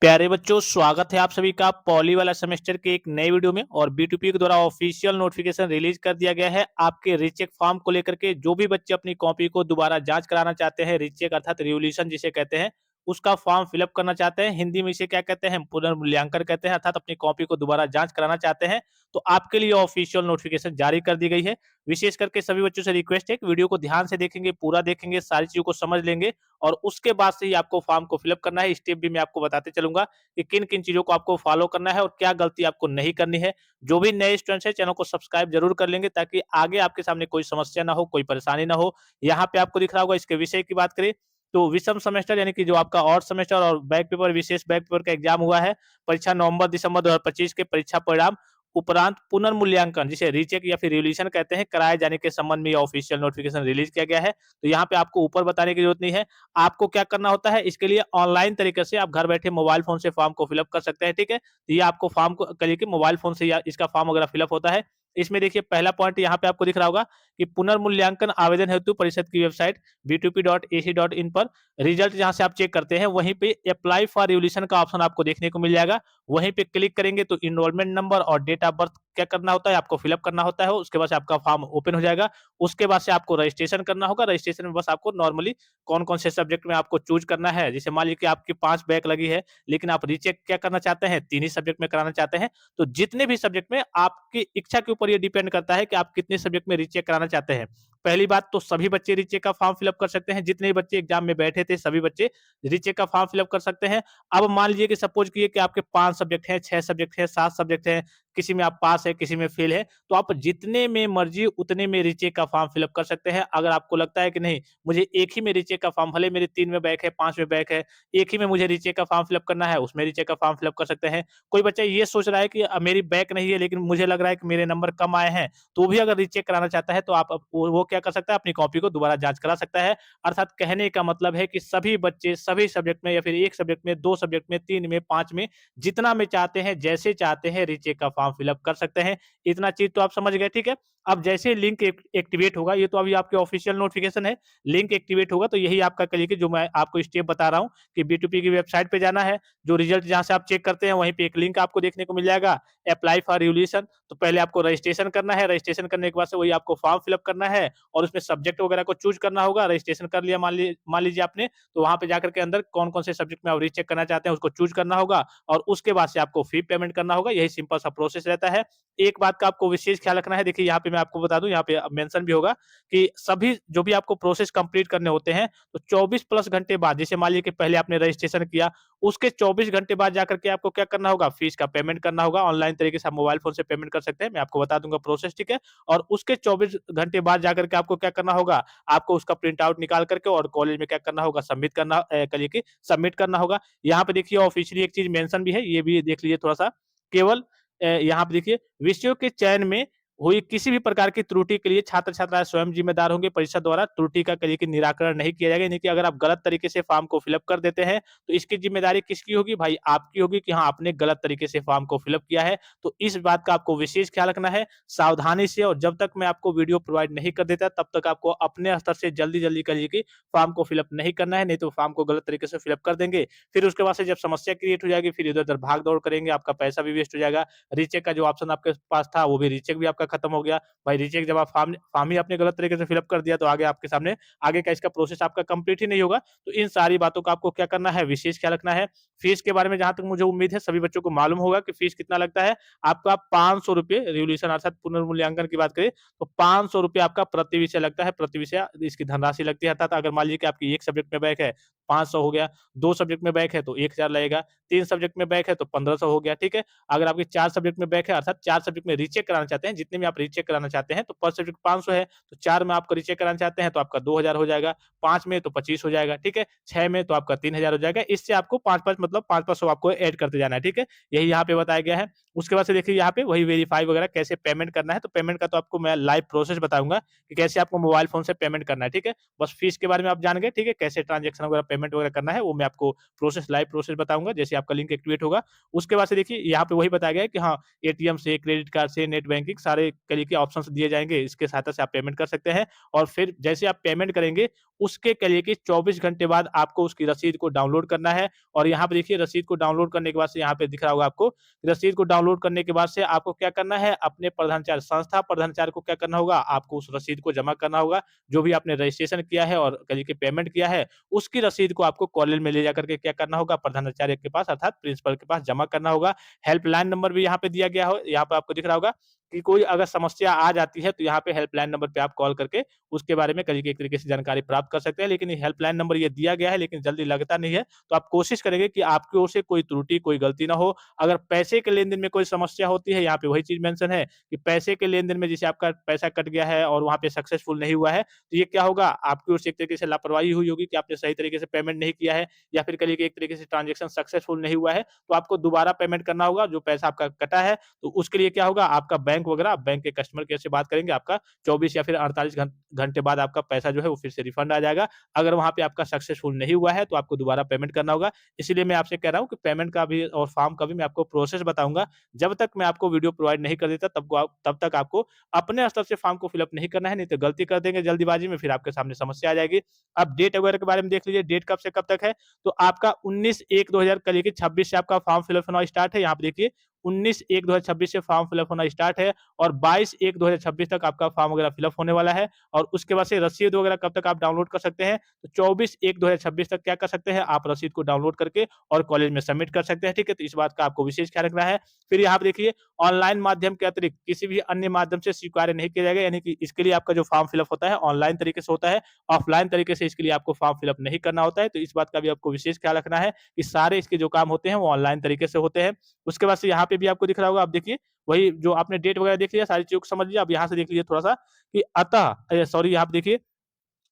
प्यारे बच्चों, स्वागत है आप सभी का पॉली वाला सेमेस्टर के एक नए वीडियो में। और बी2पी के द्वारा ऑफिशियल नोटिफिकेशन रिलीज कर दिया गया है आपके रीचेक फॉर्म को लेकर के। जो भी बच्चे अपनी कॉपी को दोबारा जांच कराना चाहते हैं, रीचेक अर्थात रिवोल्यूशन जिसे कहते हैं, उसका फॉर्म फिलअप करना चाहते हैं। हिंदी में इसे क्या कहते हैं? पुनर्मूल्यांकन कहते हैं। अर्थात अपनी कॉपी को दोबारा जांच कराना चाहते हैं तो आपके लिए ऑफिशियल नोटिफिकेशन जारी कर दी गई है। विशेष करके सभी बच्चों से रिक्वेस्ट है कि वीडियो को ध्यान से देखेंगे, पूरा देखेंगे, सारी चीजों को समझ लेंगे और उसके बाद से ही आपको फॉर्म को फिलअप करना है। स्टेप भी मैं आपको बताते चलूंगा कि किन-किन चीज़ों को आपको फॉलो करना है और क्या गलती आपको नहीं करनी है। जो भी नए स्टूडेंट्स हैं, चैनल को सब्सक्राइब ज़रूर कर लेंगे ताकि आगे आपके सामने कोई समस्या ना हो, कोई परेशानी ना हो। यहाँ पे आपको दिख रहा होगा, इसके विषय की बात करें तो विषम सेमेस्टर यानी कि जो आपका ऑड सेमेस्टर और बैक पेपर, विशेष बैक पेपर का एग्जाम हुआ है। परीक्षा नवंबर-दिसंबर 2025 के परीक्षा परिणाम उपरांत पुनर्मूल्यांकन जिसे रीचेक या फिर रिवोल्यूशन कहते हैं, कराए जाने के संबंध में ऑफिशियल नोटिफिकेशन रिलीज किया गया है। तो यहाँ पे आपको ऊपर बताने की जरूरत नहीं है। आपको क्या करना होता है, इसके लिए ऑनलाइन तरीके से आप घर बैठे मोबाइल फोन से फॉर्म को फिलअप कर सकते हैं। ठीक है, तो ये आपको फॉर्म को करिए कि मोबाइल फोन से या इसका फॉर्म वगैरह फिलअप होता है। इसमें देखिए पहला पॉइंट यहाँ पे आपको दिख रहा होगा कि पुनर्मूल्यांकन आवेदन हेतु परिषद की वेबसाइट b2p.ac.in पर रिजल्ट जहां से आप चेक करते हैं वहीं पे अप्लाई फॉर रिवोल्यूशन का ऑप्शन आपको देखने को मिल जाएगा। वहीं पे क्लिक करेंगे तो इनरोलमेंट नंबर और डेट ऑफ बर्थ क्या करना होता है, आपको फिलअप करना होता है। उसके बाद से आपका फॉर्म ओपन हो जाएगा। उसके बाद से आपको रजिस्ट्रेशन करना होगा। रजिस्ट्रेशन में बस आपको नॉर्मली कौन-कौन से सब्जेक्ट में आपको चूज़ करना है। जैसे मान लीजिए कि आपकी 5 बैक लगी है, लेकिन आप रीचेक क्या करना चाहते हैं, 3 ही सब्जेक्ट में कराना चाहते हैं। तो जितने भी सब्जेक्ट में आपकी इच्छा के ऊपर ये डिपेंड करता है कि आप कितने सब्जेक्ट में रीचेक कराना चाहते हैं। पहली बात तो सभी बच्चे रीचेक का फॉर्म फिलअप कर सकते हैं। जितने बच्चे एग्जाम में बैठे थे, सभी बच्चे रीचेक का फॉर्म फिलअप कर सकते हैं। अब मान लीजिए कि सपोज़ कीजिए कि आपके 5 सब्जेक्ट हैं, 6 सब्जेक्ट हैं, 7 सब्जेक्ट हैं, किसी में आप पास हैं, किसी में फेल हैं, तो आप जितने में मर्ज़ी उतने में रीचेक का फॉर्म फिलअप कर सकते हैं। अगर आपको लगता है कि नहीं, मुझे एक ही में रीचेक का फॉर्म, भले मेरे 3 में बैक है, 5 में बैक है, एक ही में मुझे रीचेक का फॉर्म फिलअप करना है, उसमें रीचेक का फॉर्म फिलअप कर सकते हैं। कोई बच्चा ये सोच रहा है कि मेरी बैक नहीं है, लेकिन मुझे लग रहा है कि मेरे नंबर कम आए हैं, तो भी अगर रीचेक कराना चाहता है, तो आप वो क्या कर सकता है, अपनी कॉपी को दोबारा जाँच करा सकता है। अर्थात कहने का मतलब है कि सभी बच्चे सभी सब्जेक्ट में या फिर 1 सब्जेक्ट में, 2 सब्जेक्ट में, 3 में, 5 में, जितना में चाहते हैं, जैसे चाहते हैं रीचेक का फॉर्म फिलअप कर सकते हैं। इतना चीज़ तो आप समझ गए, ठीक है? अब जैसे लिंक एक्टिवेट होगा, ये तो अभी आपके ऑफिशियल नोटिफिकेशन है। लिंक एक्टिवेट होगा तो यही आपका करिए कि जो मैं आपको स्टेप बता रहा हूँ कि बी2पी की वेबसाइट पे जाना है, जो रिजल्ट जहाँ से आप चेक करते हैं वहीं पे एक लिंक आपको देखने को मिल जाएगा, अप्लाई फॉर रिवोल्यूशन। तो पहले आपको रजिस्ट्रेशन करना है। रजिस्ट्रेशन करने के बाद से वही आपको फॉर्म फिलअप करना है और उसमें सब्जेक्ट वगैरह को चूज़ करना होगा। रजिस्ट्रेशन कर लिया मान लीजिए आपने, तो वहाँ पे जाकर के अंदर कौन-कौन से सब्जेक्ट में आप रीचेक करना चाहते हैं, उसको चूज़ करना होगा और उसके बाद से आपको फी पेमेंट करना होगा। यही सिंपल सा प्रोसेस रहता है। एक बात का आपको विशेष ख्याल रखना है, देखिए यहाँ पे मैं आपको बता दूँ, यहाँ पे मेंशन भी होगा कि सभी जो भी आपको प्रोसेस कंप्लीट करने होते हैं, तो 24 प्लस घंटे बाद, जैसे मान लीजिए कि पहले आपने रजिस्ट्रेशन किया, उसके 24 घंटे बाद जाकर के आपको क्या करना होगा, फीस का पेमेंट करना होगा। ऑनलाइन तरीके से आप मोबाइल फ़ोन से पेमेंट कर सकते हैं, मैं आपको बता दूँगा प्रोसेस, ठीक है? और उसके 24 घंटे बाद जाकर के आपको क्या करना होगा, आपको उसका प्रिंट आउट निकाल करके और कॉलेज में क्या करना होगा, सबमिट करना करिए कि सबमिट करना होगा। यहाँ पे देखिए ऑफ़िशियली एक चीज़ मेंशन भी है, ये भी देख लीजिए थोड़ा-सा। केवल यहाँ पे देखिए, विषयों के चयन में हुई किसी भी प्रकार की त्रुटि के लिए छात्र-छात्राएँ स्वयं जिम्मेदार होंगे। परिषद द्वारा त्रुटि का करिए कि निराकरण नहीं किया जाएगा। यानी कि अगर आप गलत तरीके से फॉर्म को फिलअप कर देते हैं, तो इसकी ज़िम्मेदारी किसकी होगी? भाई आपकी होगी कि हाँ, आपने गलत तरीके से फॉर्म को फिलअप किया है। तो इस बात का आपको विशेष ख्याल रखना है, सावधानी से। और जब तक मैं आपको वीडियो प्रोवाइड नहीं कर देता, तब तक आपको अपने स्तर से जल्दी-जल्दी करिए कि फॉर्म को फिलअप नहीं करना है, नहीं तो फॉर्म को गलत तरीके से फिलअप कर देंगे। फिर उसके बाद से जब समस्या क्रिएट हो जाएगी, फिर इधर-उधर भाग-दौड़ करेंगे, आपका पैसा भी वेस्ट हो जाएगा। रीचेक का जो ऑप्शन आपके पास था, वो भी रीचेक भी आपका खत्म हो गया। भाई रीचेक जब आप फॉर्म ही आपने गलत तरीके से फिलअप कर दिया, तो आगे आपके सामने आगे का इसका प्रोसेस आपका कंप्लीट ही नहीं होगा। तो इन सारी बातों का आपको क्या करना है, विशेष ख्याल रखना है। फीस के बारे में जहाँ तक मुझे उम्मीद है सभी बच्चों को मालूम होगा कि फीस कितना लगता है। आपका ₹500 रिवोल्यूशन अर्थात पुनर्मूल्यांकन की बात करें तो ₹500 आपका प्रति विषय लगता है। प्रति विषय इसकी धनराशि लगती है। अर्थात अगर मान लीजिए कि आपकी 1 सब्जेक्ट में बैक है, 500 हो गया, 2 सब्जेक्ट में बैक है तो 1000 लगेगा, 3 सब्जेक्ट में बैक है तो 1500 हो गया, ठीक है? अगर आपके 4 सब्जेक्ट में बैक है, अर्थात 4 सब्जेक्ट में रीचेक कराना चाहते हैं, जितने में आप रीचेक कराना चाहते हैं, तो पर सब्जेक्ट 500 है, तो 4 में आपको रीचेक कराना चाहते हैं, तो आपका 2000 हो जाएगा, 5 में तो 25 हो जाएगा, ठीक है? 6 में तो आपका 3000 हो जाएगा। इससे आपको 5-5 मतलब 5-500 आपको ऐड करते जाना है, ठीक है? यही यहाँ पे बताया गया है। उसके बाद से देखिए यहाँ पे वही वेरीफाई वगैरह कैसे पेमेंट करना है, तो पेमेंट का तो आपको मैं लाइव प्रोसेस बताऊँगा कि कैसे आपको मोबाइल फ़ोन से पेमेंट करना है, ठीक है? बस फीस के बारे में आप जान गए, ठीक है? कैसे ट्रांज़ैक्शन वगैरह पेमेंट वगैरह करना है, वो मैं आपको लाइव प्रोसेस बताऊँगा, जैसे आपका लिंक एक्टिवेट होगा। उसके बाद से देखिए यहाँ पे वही बताया गया है कि हाँ, एटीएम से, क्रेडिट कार्ड से, नेट बैंकिंग सारे तरीके के ऑप्शंस दिए जाएँगे, इसके सहायता से आप पेमेंट कर सकते हैं और फिर जैसे आप पेमेंट करेंगे, उसके कहिए कि 24 घंटे बाद आपको उसकी रसीद को डाउनलोड करना है और यहाँ पे देखिए रसीद को डाउनलोड करने के बाद से यहाँ पे दिख रहा होगा आपको, रसीद को डाउनलोड करने के बाद से आपको क्या करना है, अपने प्रधानाचार्य संस्था प्रधानाचार्य को क्या करना होगा, आपको उस रसीद को जमा करना होगा। जो भी आपने रजिस्ट्रेशन किया है और कहिए कि पेमेंट किया है, उसकी रसीद को आपको कॉलेज में ले जाकर के क्या करना होगा, प्रधानाचार्य के पास अर्थात प्रिंसिपल के पास जमा करना होगा। हेल्पलाइन नंबर भी यहाँ पे दिया गया हो, यहाँ पे आपको दिख रहा होगा कि कोई अगर समस्या आ जाती है, तो यहाँ पे हेल्पलाइन नंबर पे आप कॉल करके उसके बारे में कहिए कि एक तरीके से जानकारी प्राप्त कर सकते हैं। लेकिन ये हेल्पलाइन नंबर ये दिया गया है, लेकिन जल्दी लगता नहीं है, तो आप कोशिश करेंगे कि आपकी ओर से कोई त्रुटि, कोई गलती ना हो। अगर पैसे के लेन-देन में कोई समस्या होती है, यहाँ पे वही चीज़ मेंशन है कि पैसे के लेन-देन में जैसे आपका पैसा कट गया है और वहाँ पे सक्सेसफुल नहीं हुआ है, तो ये क्या होगा, आपकी ओर से एक तरीके से लापरवाही हुई होगी कि आपने सही तरीके से पेमेंट नहीं किया है या फिर कहिए कि एक तरीके से ट्रांज़ैक्शन सक्सेसफुल नहीं हुआ है, तो आपको दोबारा पेमेंट करना होगा। जो पैसा आपका कटा है, तो उसके लिए क्या होगा, आपका बैंक वगैरह, आप बैंक के कस्टमर केयर से बात करेंगे, आपका 24 या फिर 48 घंटे बाद आपका पैसा जो है वो फिर से रिफंड आ जाएगा। अगर वहाँ पे आपका सक्सेसफुल नहीं हुआ है, तो आपको दोबारा पेमेंट करना होगा। इसीलिए मैं आपसे कह रहा हूँ कि पेमेंट का भी और फॉर्म का भी मैं आपको प्रोसेस बताऊँगा। जब तक मैं आपको वीडियो प्रोवाइड नहीं कर देता तब तक आपको अपने स्तर से फॉर्म को फिल अप नहीं करना है, नहीं तो गलती कर देंगे जल्दीबाजी में, फिर आपके सामने समस्या आ जाएगी। अब डेट वगैरह के बारे में देख लीजिए, डेट कब से कब तक है, तो आपका 19/1/2000 कहिए कि 26 से आपका फॉर्म फिल अप होना स्टार्ट है। यहाँ पे देखिए 19/1/2026 से फॉर्म फिल अप होना स्टार्ट है और 22/1/2026 तक आपका फॉर्म वगैरह फिल अप होने वाला है और उसके बाद से रसीद वगैरह कब तक आप डाउनलोड कर सकते हैं, तो 24/1/2026 तक क्या कर सकते हैं, आप रसीद को डाउनलोड करके और कॉलेज में सबमिट कर सकते हैं, ठीक है? तो इस बात का आपको विशेष ख्याल रखना है। फिर यहाँ पे देखिए ऑनलाइन माध्यम के अतिरिक्त किसी भी अन्य माध्यम से स्वीकार्य नहीं किया जाएगा, यानी कि इसके लिए आपका जो फॉर्म फिल अप होता है ऑनलाइन तरीके से होता है, ऑफलाइन तरीके से इसके लिए आपको फॉर्म फिल अप नहीं करना होता है। तो इस बात का भी आपको विशेष ख्याल रखना है कि सारे इसके जो काम होते हैं वो ऑनलाइन तरीके से होते हैं। उसके बाद से यहाँ पे भी आपको दिख रहा होगा, आप देखिए वही जो आपने डेट वगैरह देख लिया, सारी चीज़ों को समझ लिया। अब यहाँ से देख लीजिए थोड़ा-सा कि सॉरी, यहाँ पे देखिए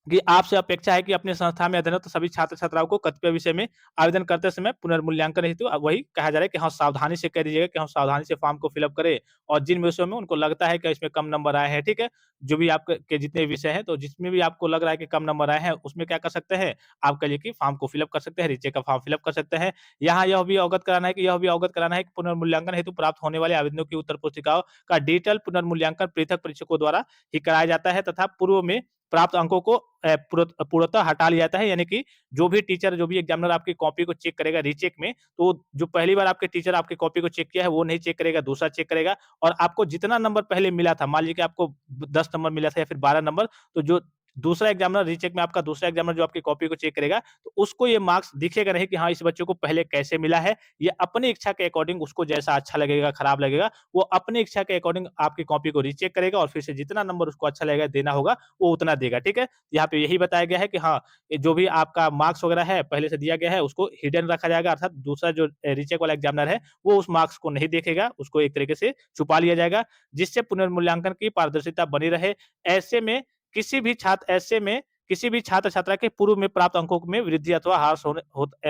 कि आपसे अपेक्षा है कि अपने संस्था में अध्ययनरत सभी छात्र-छात्राओं को कतिपय विषय में आवेदन करते समय पुनर्मूल्यांकन हेतु वही कहा जा रहा है कि हाँ, सावधानी से कह दीजिएगा कि हम सावधानी से फॉर्म को फिल अप करें और जिन विषयों में उनको लगता है कि इसमें कम नंबर आए हैं, ठीक है? जो भी आपके के जितने विषय हैं, तो जिसमें भी आपको लग रहा है कि कम नंबर आए हैं, उसमें क्या कर सकते हैं, आप कहिए कि फॉर्म को फिल अप कर सकते हैं, रीचेक का फॉर्म फिल अप कर सकते हैं। यहाँ यह भी अवगत कराना है कि पुनर्मूल्यांकन हेतु प्राप्त होने वाले आवेदनों की उत्तर पुस्तिकाओं का डिजिटल पुनर्मूल्यांकन पृथक परीक्षकों द्वारा ही कराया जाता है तथा पूर्व में प्राप्त अंकों को पूर्णतः हटा लिया जाता है, यानी कि जो भी टीचर, जो भी एग्जामिनर आपकी कॉपी को चेक करेगा रीचेक में, तो जो पहली बार आपके टीचर आपकी कॉपी को चेक किया है, वो नहीं चेक करेगा, दूसरा चेक करेगा और आपको जितना नंबर पहले मिला था, मान लीजिए कि आपको 10 नंबर मिला था या फिर 12 नंबर, तो जो दूसरा एग्जामिनर रीचेक में आपका दूसरा एग्जामिनर जो आपकी कॉपी को चेक करेगा, तो उसको ये मार्क्स दिखेगा नहीं कि हाँ, इस बच्चे को पहले कैसे मिला है। ये अपनी इच्छा के अकॉर्डिंग उसको जैसा अच्छा लगेगा, खराब लगेगा, वो अपनी इच्छा के अकॉर्डिंग आपकी कॉपी को रीचेक करेगा और फिर से जितना नंबर उसको अच्छा लगेगा देना होगा, वो उतना देगा, ठीक है? यहाँ पे यही बताया गया है कि हाँ, ये जो भी आपका मार्क्स वगैरह है, पहले से दिया गया है, उसको हिडन रखा जाएगा, अर्थात दूसरा जो रीचेक वाला एग्जामिनर है, वो उस मार्क्स को नहीं देखेगा, उसको एक तरीके से छुपा लिया जाएगा, जिससे पुनर्मूल्यांकन की पारदर्शिता बनी रहे। ऐसे में ऐसे में किसी भी छात्र-छात्रा के पूर्व में प्राप्त अंकों में वृद्धि अथवा ह्रास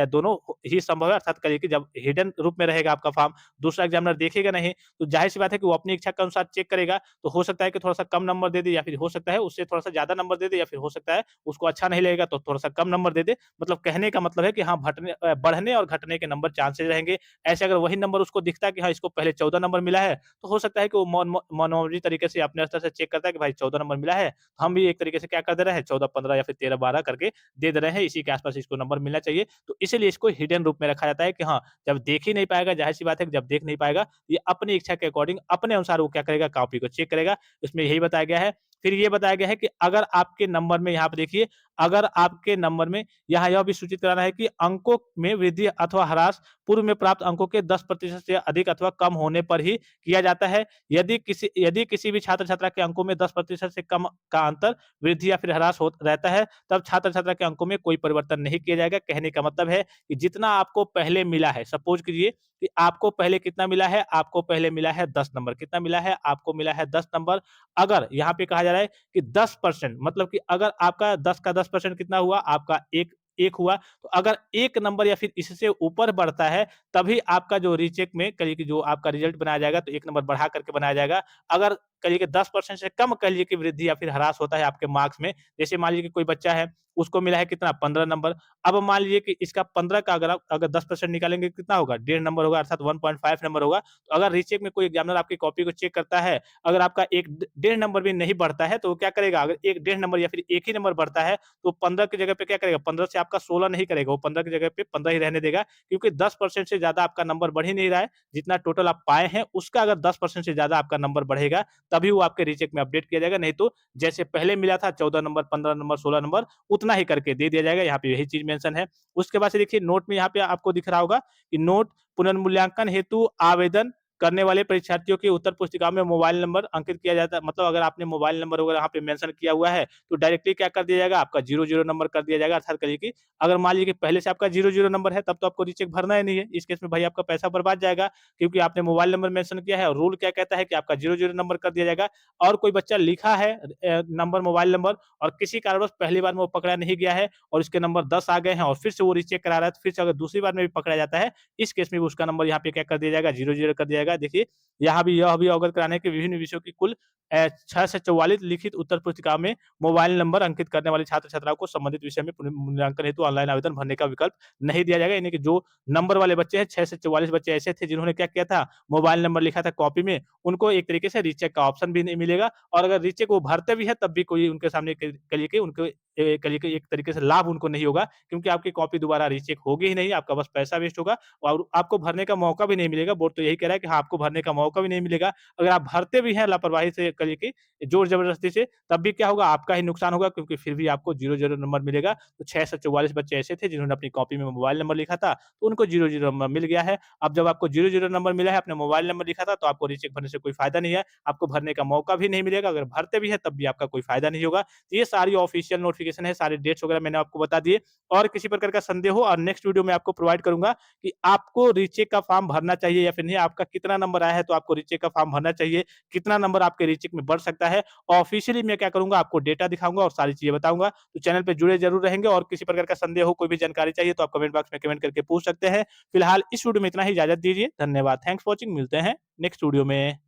दोनों ही संभव है, अर्थात करिए कि जब हिडन रूप में रहेगा आपका फॉर्म, दूसरा एग्जामिनर देखेगा नहीं, तो ज़ाहिर-सी बात है कि वो अपनी इच्छा के अनुसार चेक करेगा, तो हो सकता है कि थोड़ा-सा कम नंबर दे दे या फिर हो सकता है उससे थोड़ा-सा ज़्यादा नंबर दे दे या फिर हो सकता है उसको अच्छा नहीं लगेगा तो थोड़ा-सा कम नंबर दे दे। मतलब कहने का मतलब है कि हाँ, बढ़ने और घटने के नंबर चांसेस रहेंगे। ऐसे अगर वही नंबर उसको दिखता है कि हाँ, इसको पहले 14 नंबर मिला है, तो हो सकता है कि वो मनोमर्जी तरीके से अपने स्तर से चेक करता है कि भाई 14 नंबर मिला है, हम भी एक तरीके से क्या कर दे रहे हैं 14, 15 या फिर 13, 12 करके दे दे रहे हैं, इसी के आस-पास इसको नंबर मिलना चाहिए। तो इसीलिए इसको हिडन रूप में रखा जाता है कि हाँ, जब देख ही नहीं पाएगा, ज़ाहिर-सी बात है कि जब देख नहीं पाएगा, ये अपनी इच्छा के अकॉर्डिंग अपने अनुसार वो क्या करेगा, कॉपी को चेक करेगा। इसमें यही बताया गया है। फिर ये बताया गया है कि अगर आपके नंबर में यहाँ पे देखिए, अगर आपके नंबर में यहाँ यह भी सूचित कराना है कि अंकों में वृद्धि अथवा ह्रास पूर्व में प्राप्त अंकों के 10% से अधिक अथवा कम होने पर ही किया जाता है। यदि किसी भी छात्र-छात्रा के अंकों में 10% से कम का अंतर वृद्धि या फिर ह्रास हो रहता है, तब छात्र-छात्रा के अंकों में कोई परिवर्तन नहीं किया जाएगा। कहने का मतलब है कि जितना आपको पहले मिला है, सपोज़ कीजिए कि आपको पहले कितना मिला है, आपको पहले मिला है 10 नंबर, कितना मिला है? आपको मिला है 10 नंबर। अगर यहाँ पे कहा जा रहा है कि 10% मतलब कि अगर आपका 10 का 10% कितना हुआ? आपका 1 1 हुआ, तो अगर 1 नंबर या फिर इससे ऊपर बढ़ता है, तभी आपका जो रीचेक में कहिए कि जो आपका रिजल्ट बनाया जाएगा, तो 1 नंबर बढ़ा करके बनाया जाएगा। अगर कहिए कि 10% से कम कहिए कि वृद्धि या फिर ह्रास होता है आपके मार्क्स में, जैसे मान लीजिए कि कोई बच्चा है, उसको मिला है कितना 15 नंबर, अब मान लीजिए कि इसका 15 का अगर आप अगर 10% निकालेंगे कितना होगा? डेढ़ नंबर होगा अर्थात 1.5 नंबर होगा। तो अगर रीचेक में कोई एग्जामिनर आपकी कॉपी को चेक करता है, अगर आपका 1 डेढ़ नंबर भी नहीं बढ़ता है, तो वो क्या करेगा? अगर 1 डेढ़ नंबर या फिर 1 ही नंबर बढ़ता है, तो 15 की जगह पे क्या करेगा? 15 से आपका 16 नहीं करेगा, वो 15 की जगह पे 15 ही रहने देगा, क्योंकि 10% से ज़्यादा आपका नंबर बढ़ ही नहीं रहा है। जितना टोटल आप पाए हैं, उसका अगर 10% से ज़्यादा आपका नंबर बढ़ेगा, तभी वो आपके रीचेक में अपडेट किया जाएगा, नहीं तो जैसे पहले मिला था 14 नंबर, 15 नंबर, 16 नंबर, उतना ही करके दे दिया जाएगा। यहाँ पे यही चीज़ मेंशन है। उसके बाद से देखिए नोट में यहाँ पे आपको दिख रहा होगा कि नोट पुनर्मूल्यांकन हेतु आवेदन करने वाले परीक्षार्थियों की उत्तर पुस्तिका में मोबाइल नंबर अंकित किया जाता है। मतलब अगर आपने मोबाइल नंबर वगैरह यहाँ पे मेंशन किया हुआ है, तो डायरेक्टली क्या कर दिया जाएगा? आपका 00 नंबर कर दिया जाएगा। अर्थात करिए कि अगर मान लीजिए कि पहले से आपका 00 नंबर है, तब तो आपको रीचेक भरना ही नहीं है। इस केस में भाई आपका पैसा बर्बाद जाएगा, क्योंकि आपने मोबाइल नंबर मेंशन किया है और रूल क्या कहता है कि आपका 00 नंबर कर दिया जाएगा। और कोई बच्चा लिखा है नंबर मोबाइल नंबर और किसी कारणवश पहली बार में वो पकड़ा नहीं गया है और उसके नंबर 10 आ गए हैं और फिर से वो रीचेक करा रहा है, तो फिर से अगर दूसरी बार में भी पकड़ा जाता है, इस केस में भी उसका नंबर यहाँ पे क्या कर दिया जाएगा? 00 कर दिया जाएगा। देखिए, यहाँ भी यह भी अवगत कराने के विभिन्न विषयों की कुल 6 से 44 लिखित उत्तर पुस्तिका में मोबाइल नंबर अंकित करने वाले छात्र-छात्राओं को संबंधित विषय में पुनर्मूल्यांकन हेतु ऑनलाइन आवेदन भरने का विकल्प नहीं दिया जाएगा। यानी कि जो नंबर वाले बच्चे हैं, 6 से 44 बच्चे ऐसे थे जिन्होंने क्या किया था, मोबाइल नंबर लिखा था कॉपी में, उनको एक तरीके से रीचेक का ऑप्शन भी नहीं मिलेगा और अगर रीचेक वो भरते भी हैं, तब भी कोई उनके सामने कहिए कि उनको कहिए कि एक तरीके से लाभ उनको नहीं होगा, क्योंकि आपकी कॉपी दोबारा रीचेक होगी ही नहीं, आपका बस पैसा वेस्ट होगा और आपको भरने का मौका भी नहीं मिलेगा। बोर्ड तो यही कह रहा है कि हाँ, आपको भरने का मौका भी नहीं मिलेगा। अगर आप भरते भी हैं लापरवाही से करिए कि ज़ोर-ज़बरदस्ती से, तब भी क्या होगा? आपका ही नुकसान होगा, क्योंकि फिर भी आपको 00 नंबर मिलेगा। तो 6 से 44 बच्चे ऐसे थे जिन्होंने अपनी कॉपी में मोबाइल नंबर लिखा था, तो उनको 00 नंबर मिल गया है। अब जब आपको 00 नंबर मिला है, आपने मोबाइल नंबर लिखा था, तो आपको रीचेक भरने से कोई फ़ायदा नहीं है। आपको भरने का मौका भी नहीं मिलेगा। अगर भरते भी हैं, तब भी आपका कोई फ़ायदा नहीं होगा। तो ये सारी ऑफ़िशियल नोटिफ़िकेशन है, सारे डेट्स वगैरह मैंने आपको बता दिए और किसी प्रकार का संदेह हो और नेक्स्ट वीडियो में आपको प्रोवाइड करूँगा कि आपको रीचेक का फॉर्म भरना चाहिए या फिर नहीं, आपका कितना नंबर आया है तो आपको रीचेक का फॉर्म भरना चाहिए, कितना नंबर आपके रीचेक में बढ़ सकता है। ऑफ़िशियली मैं क्या करूँगा, आपको डेटा दिखाऊँगा और सारी चीज़ें बताऊँगा। तो चैनल पे जुड़े ज़रूर रहेंगे और किसी प्रकार का संदेह हो, कोई भी जानकारी चाहिए तो आप कमेंट बॉक्स में कमेंट करके पूछ सकते हैं। फिलहाल इस वीडियो में इतना ही, इजाज़त दीजिए। धन्यवाद। Thanks for watching. मिलते हैं नेक्स्ट वीडियो में।